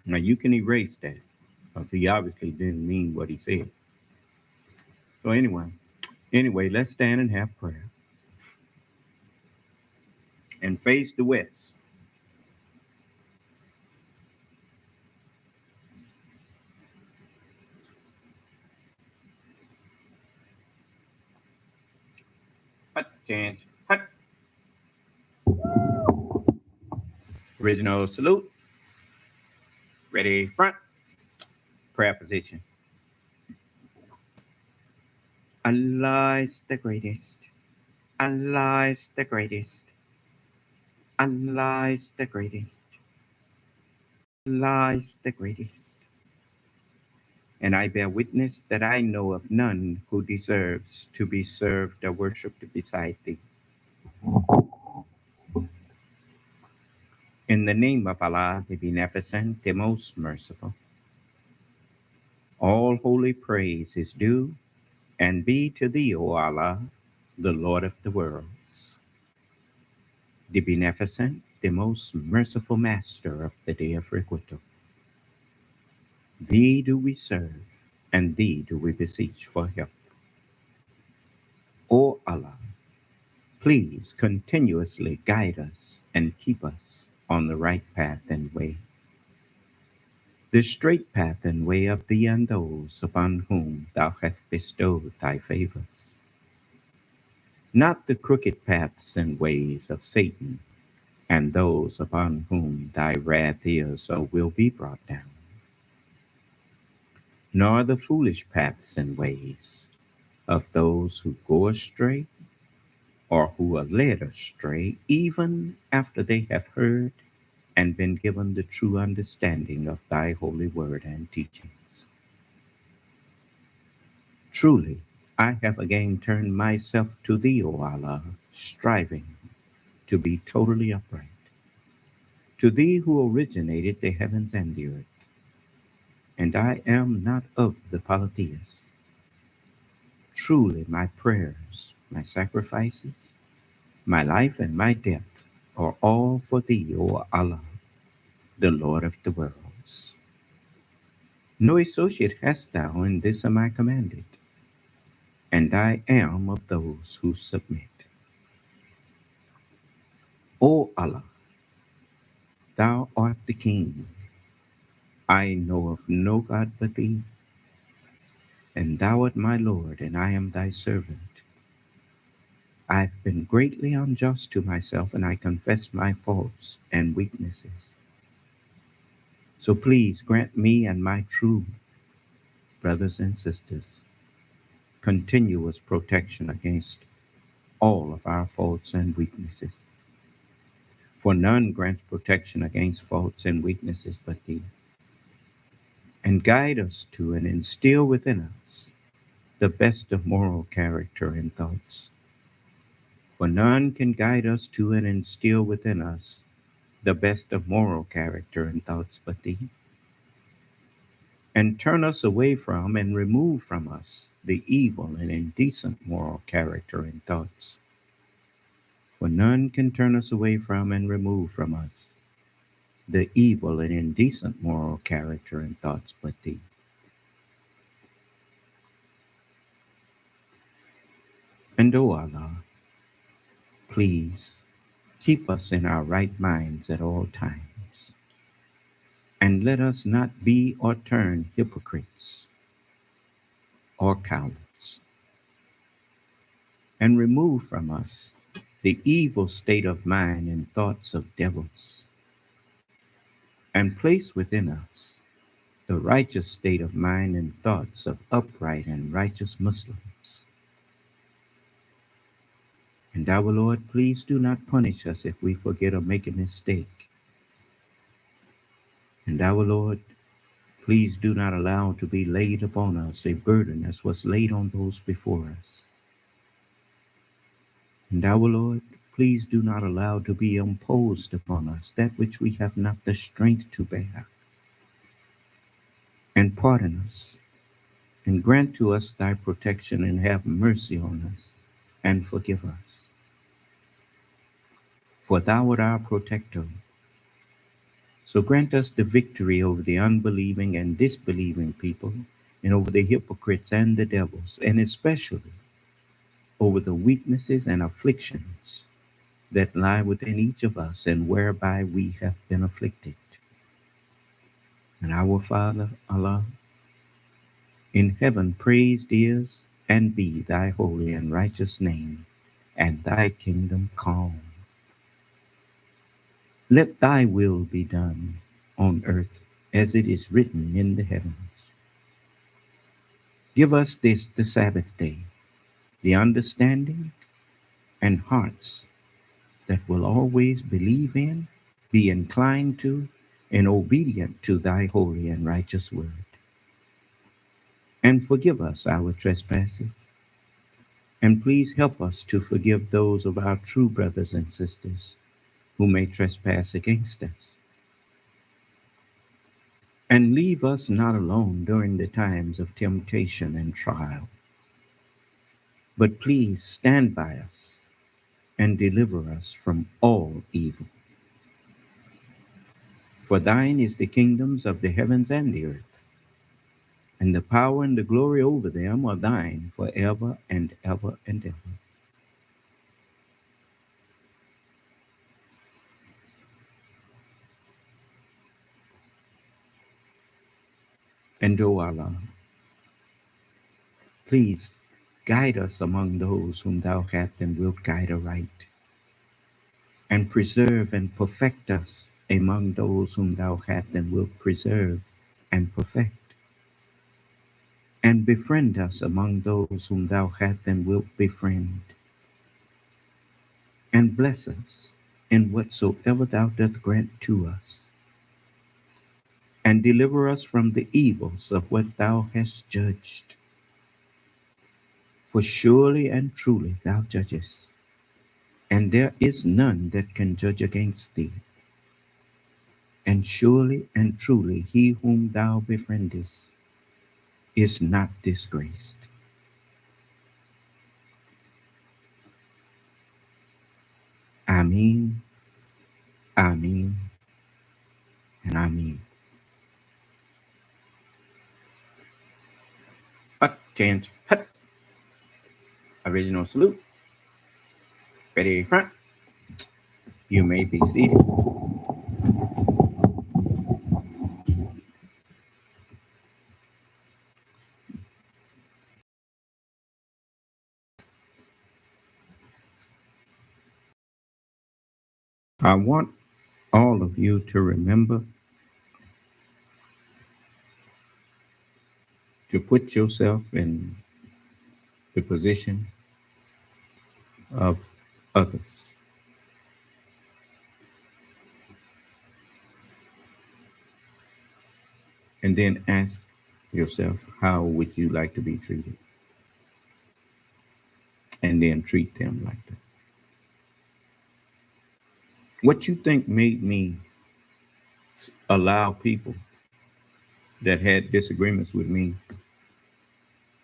Now you can erase that because he obviously didn't mean what he said. So anyway, let's stand and have prayer and face the west. Hut chance, hut. Original salute. Ready, front. Prayer position. Allah is the greatest. Allah is the greatest. Allah is the greatest. Allah is the greatest. And I bear witness that I know of none who deserves to be served or worshipped beside thee. In the name of Allah, the Beneficent, the Most Merciful, all holy praise is due and be to thee, O Allah, the Lord of the worlds, the Beneficent, the Most Merciful Master of the Day of Requital. Thee do we serve, and thee do we beseech for help. O Allah, please continuously guide us and keep us on the right path and way, the straight path and way of thee and those upon whom thou hast bestowed thy favors, not the crooked paths and ways of Satan and those upon whom thy wrath is or will be brought down, nor the foolish paths and ways of those who go astray or who are led astray even after they have heard and been given the true understanding of thy holy word and teachings. Truly, I have again turned myself to thee, O Allah, striving to be totally upright, to thee who originated the heavens and the earth. And I am not of the polytheists. Truly, my prayers, my sacrifices, my life, and my death are all for thee, O Allah, the Lord of the worlds. No associate hast thou in this am I commanded, and I am of those who submit. O Allah, thou art the King. I know of no God but thee, and thou art my Lord, and I am thy servant. I've been greatly unjust to myself, and I confess my faults and weaknesses. So please grant me and my true brothers and sisters continuous protection against all of our faults and weaknesses. For none grants protection against faults and weaknesses but thee. And guide us to and instill within us the best of moral character and thoughts. For none can guide us to and instill within us the best of moral character and thoughts but thee. And turn us away from and remove from us the evil and indecent moral character and thoughts. For none can turn us away from and remove from us the evil and indecent moral character and thoughts but thee. And O Allah, please keep us in our right minds at all times, and let us not be or turn hypocrites or cowards, and remove from us the evil state of mind and thoughts of devils, and place within us the righteous state of mind and thoughts of upright and righteous Muslims. And our Lord, please do not punish us if we forget or make a mistake. And our Lord, please do not allow to be laid upon us a burden as was laid on those before us. And our Lord, please do not allow to be imposed upon us that which we have not the strength to bear. And pardon us, and grant to us thy protection, and have mercy on us, and forgive us. For thou art our protector. So grant us the victory over the unbelieving and disbelieving people, and over the hypocrites and the devils, and especially over the weaknesses and afflictions that lie within each of us, and whereby we have been afflicted. And our Father, Allah, in heaven praised is and be thy holy and righteous name, and thy kingdom come. Let thy will be done on earth as it is written in the heavens. Give us this the Sabbath day, the understanding and hearts that will always believe in, be inclined to, and obedient to thy holy and righteous word. And forgive us our trespasses, and please help us to forgive those of our true brothers and sisters who may trespass against us. And leave us not alone during the times of temptation and trial, but please stand by us and deliver us from all evil. For thine is the kingdoms of the heavens and the earth, and the power and the glory over them are thine forever and ever and ever. And O Allah, please guide us among those whom thou hast and wilt guide aright, and preserve and perfect us among those whom thou hast and wilt preserve and perfect, and befriend us among those whom thou hast and wilt befriend, and bless us in whatsoever thou dost grant to us, and deliver us from the evils of what thou hast judged. For surely and truly thou judgest, and there is none that can judge against thee. And surely and truly he whom thou befriendest is not disgraced. Ameen, Ameen, and Ameen. Attention, hut. Original salute. Ready front. You may be seated. I want all of you to remember to put yourself in the position of others. And then ask yourself, how would you like to be treated? And then treat them like that. What you think made me allow people that had disagreements with me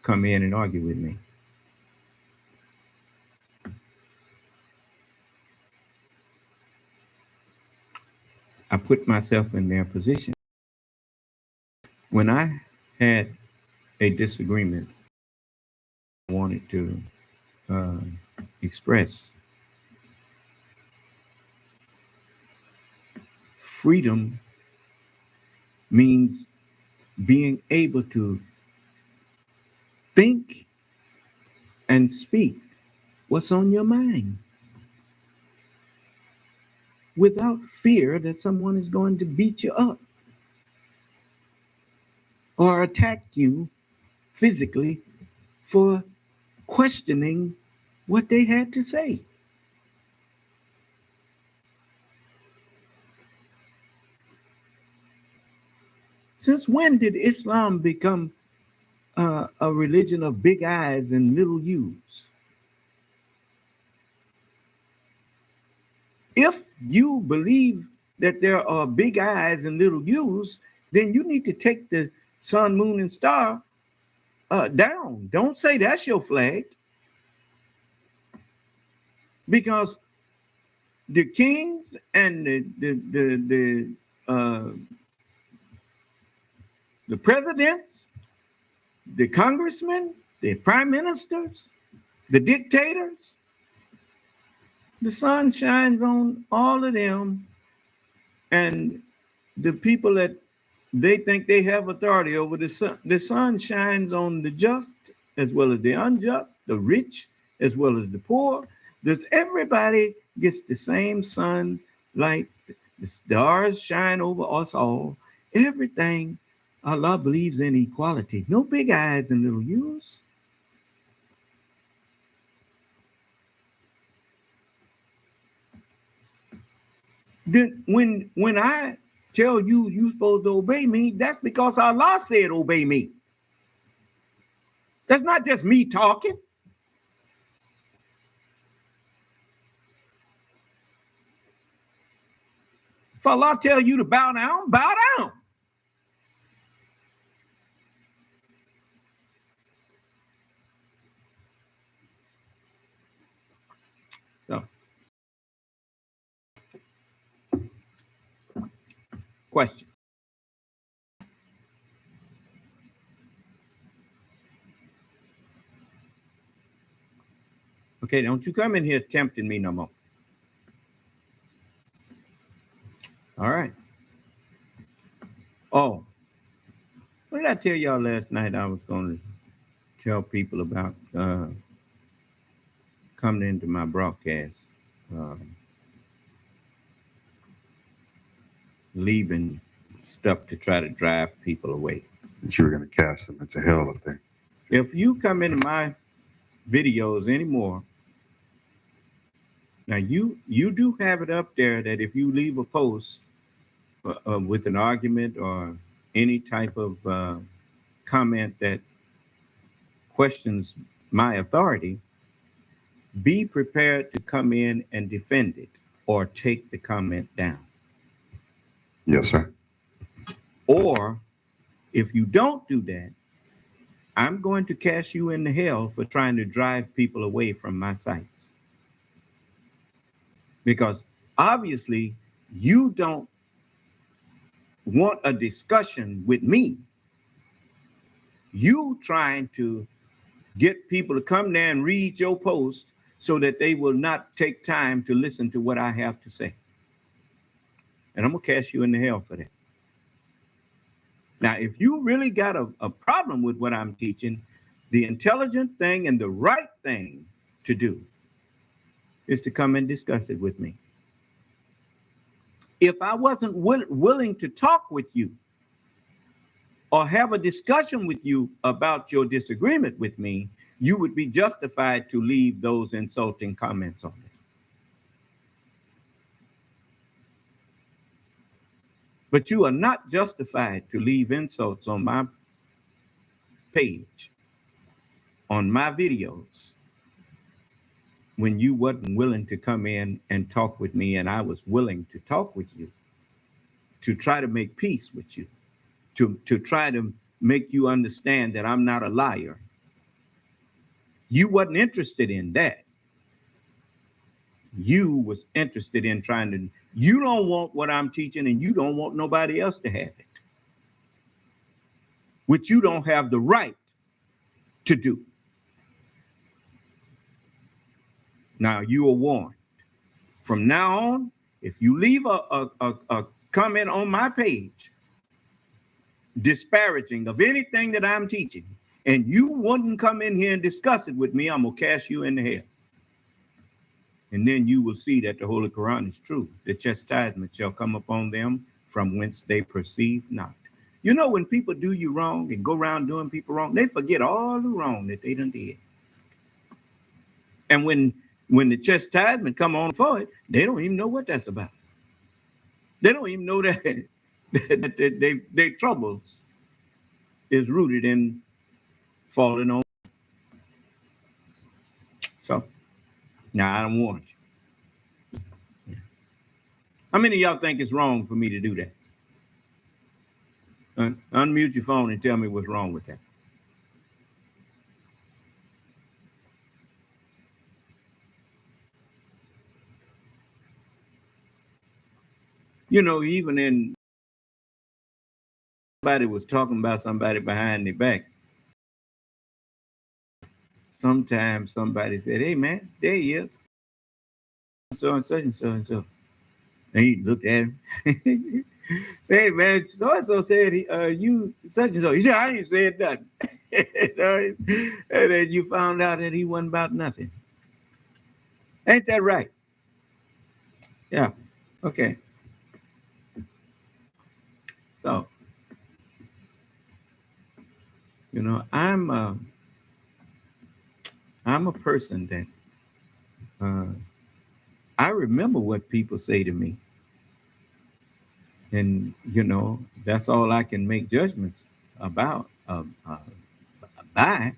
come in and argue with me? I put myself in their position. When I had a disagreement, I wanted to express. Freedom means being able to think and speak what's on your mind without fear that someone is going to beat you up or attack you physically for questioning what they had to say. Since when did Islam become a religion of big I's and little U's? If you believe that there are big I's and little U's, then you need to take the sun, moon, and star down. Don't say that's your flag, because the kings and the presidents, the congressmen, the prime ministers, the dictators, the sun shines on all of them, and the people that they think they have authority over the sun shines on the just as well as the unjust, the rich as well as the poor. Does everybody gets the same sun light? The stars shine over us all. Everything. Allah believes in equality. No big I's and little U's. Then when I tell you you supposed to obey me, that's because Allah said obey me. That's not just me talking. If Allah tell you to bow down, bow down. So, question. Okay, don't you come in here tempting me no more. All right. Oh, what did I tell y'all last night? I was going to tell people about coming into my broadcast, leaving stuff to try to drive people away. That you were going to cast them into hell up there. If you come into my videos anymore, now you do have it up there that if you leave a post with an argument or any type of comment that questions my authority, be prepared to come in and defend it or take the comment down. Yes, sir. Or if you don't do that, I'm going to cast you into hell for trying to drive people away from my sites. Because obviously you don't want a discussion with me. You trying to get people to come there and read your post so that they will not take time to listen to what I have to say. And I'm going to cast you into hell for that. Now, if you really got a problem with what I'm teaching, the intelligent thing and the right thing to do is to come and discuss it with me. If I wasn't willing to talk with you or have a discussion with you about your disagreement with me, you would be justified to leave those insulting comments on it. But you are not justified to leave insults on my page, on my videos, when you wasn't willing to come in and talk with me, and I was willing to talk with you, to try to make peace with you, to try to make you understand that I'm not a liar. You wasn't interested in that. You was interested in trying to, you don't want what I'm teaching and you don't want nobody else to have it, which you don't have the right to do. Now you are warned. From now on, if you leave a comment on my page disparaging of anything that I'm teaching, and you wouldn't come in here and discuss it with me, I'm gonna cast you into hell. And then you will see that the Holy Quran is true. The chastisement shall come upon them from whence they perceive not. You know, when people do you wrong and go around doing people wrong, they forget all the wrong that they done did. And when the chastisement come on for it, they don't even know what that's about. They don't even know that their troubles is rooted in falling on. So now I don't want you. How many of y'all think it's wrong for me to do that? Unmute your phone and tell me what's wrong with that. You know, even in somebody was talking about somebody behind their back. Sometimes somebody said, "Hey man, there he is. So and such and so and so." And he looked at him. Say, "Hey man, so and so said you such and so." He said, "I ain't said nothing." And then you found out that he wasn't about nothing. Ain't that right? Yeah. Okay. So, you know, I'm a person that I remember what people say to me. And, you know, that's all I can make judgments about, by,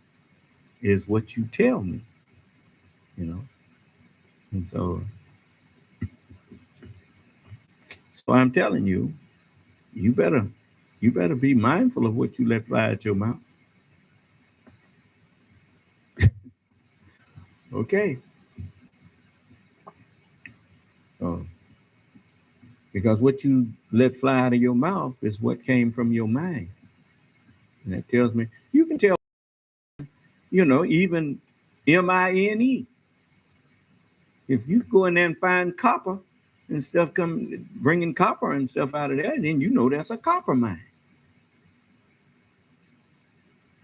is what you tell me, you know. And so I'm telling you, you better be mindful of what you let fly out your mouth. Okay. So, because what you let fly out of your mouth is what came from your mind. And that tells me, you can tell, you know, even MINE. If you go in there and find copper and stuff, come bringing copper and stuff out of there, then you know that's a copper mine.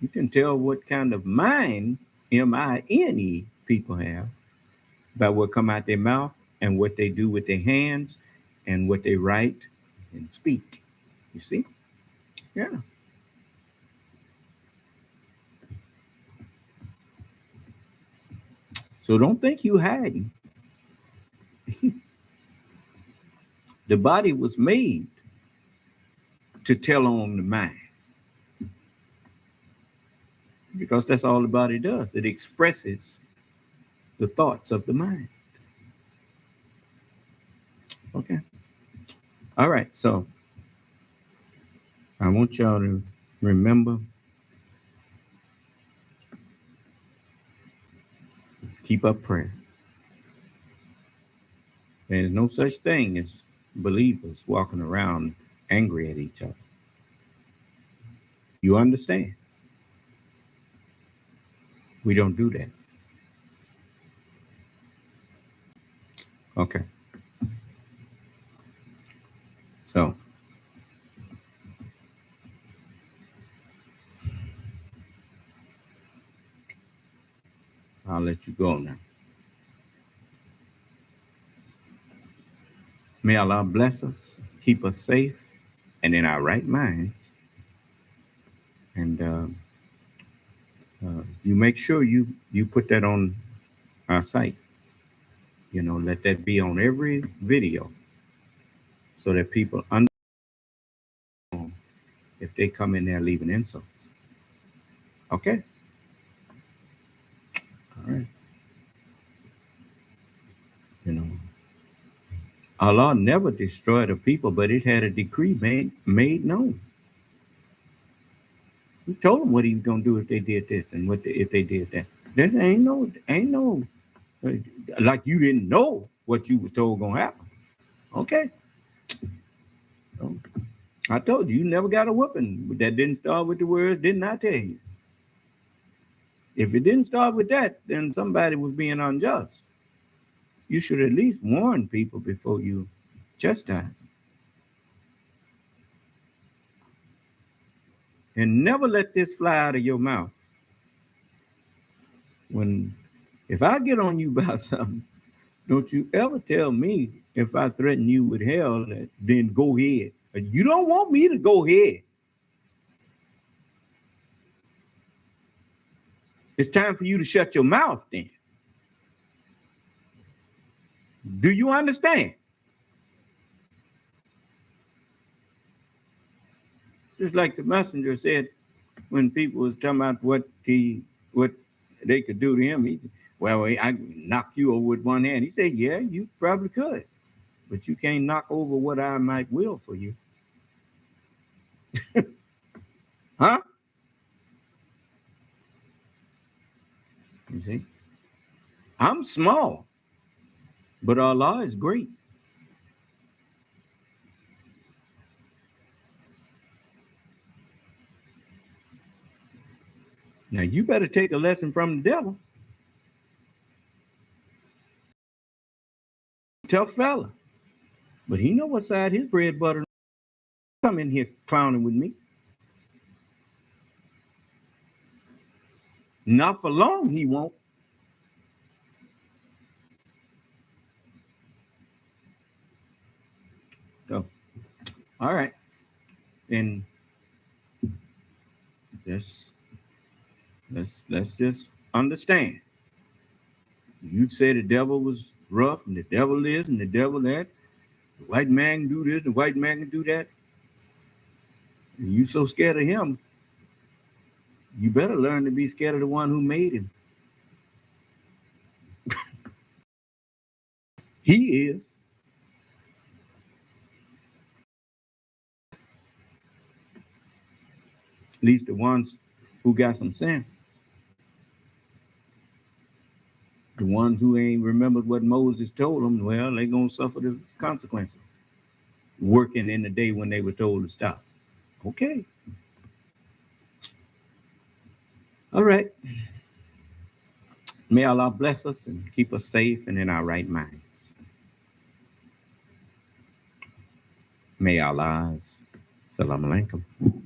You can tell what kind of mind, MINE, people have by what come out their mouth and what they do with their hands and what they write and speak. You see? Yeah. So don't think you hiding. The body was made to tell on the mind, because that's all the body does. It expresses the thoughts of the mind. Okay. All right. So I want y'all to remember, keep up prayer. There's no such thing as believers walking around angry at each other. You understand? We don't do that. Okay. So I'll let you go now. May Allah bless us, keep us safe and in our right minds. And you make sure you put that on our site. You know, let that be on every video so that people understand if they come in there leaving insults. Okay? All right. You know, Allah never destroyed a people, but it had a decree made known. He told them what he was going to do if they did this and if they did that. There ain't no, like you didn't know what you was told going to happen. Okay. So, I told you, you never got a whooping that didn't start with the words, didn't I tell you? If it didn't start with that, then somebody was being unjust. you should at least warn people before you chastise them. And never let this fly out of your mouth. If I get on you about something, don't you ever tell me if I threaten you with hell, then go ahead. You don't want me to go ahead. It's time for you to shut your mouth then. Do you understand? Just like the messenger said when people was talking about what they could do to him. Well, I knock you over with one hand. He said, yeah, you probably could, but you can't knock over what I might will for you. Huh? You see? I'm small, but Allah is great. Now you better take a lesson from the devil. Tough fella. But he know what side his bread butter. Come in here clowning with me. Not for long he won't. So, all right. And let's just understand. You say the devil was rough and the devil is and the devil that. The white man can do this, the white man can do that. And you so scared of him, you better learn to be scared of the one who made him. He is. At least the ones who got some sense. The ones who ain't remembered what Moses told them, well, they're going to suffer the consequences. Working in the day when they were told to stop. Okay. All right. May Allah bless us and keep us safe and in our right minds. May Allah's. Assalamu alaikum.